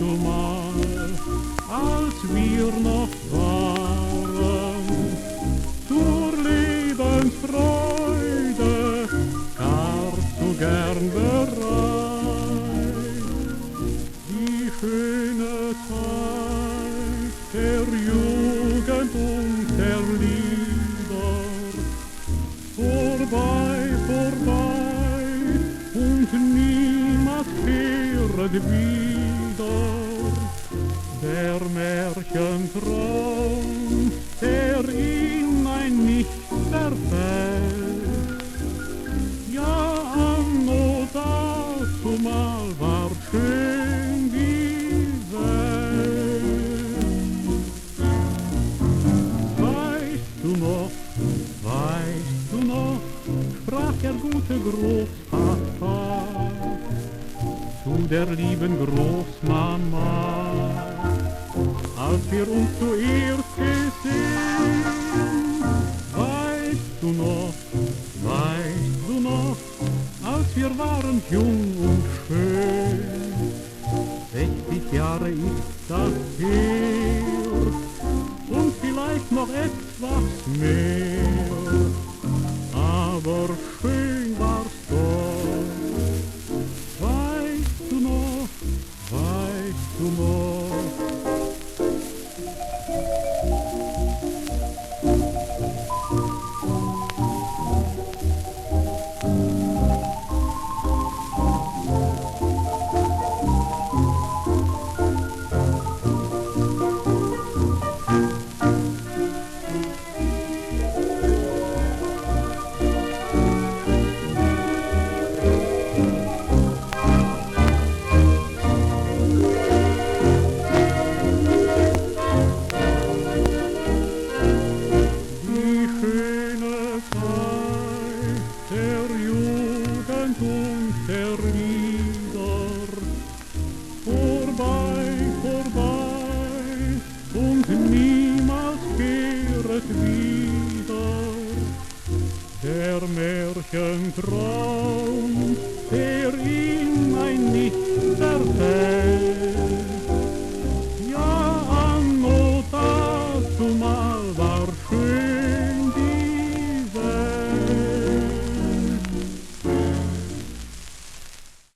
zumal, als wir noch waren, zur Lebensfreude gar zu gern bereit. Die schöne Zeit der Jugend und der Lieder, vorbei, vorbei, und niemals kehret wieder. Der Märchentraum, der in ein Nichts zerfällt. Ja, anno dazumal war schön die Welt. Weißt du noch, sprach der gute Großpapa zu der lieben Großmama, als wir uns zuerst gesehen. Weißt du noch, als wir waren jung und schön. 60 Jahre ist das her und vielleicht noch etwas mehr, aber schön war's doch. Weißt du noch, weißt du noch? Und der Lieder, vorbei, vorbei, und niemals kehret wieder. Der Märchentraum, der in ein Nichts zerfällt. Ja, anno dazumal war schön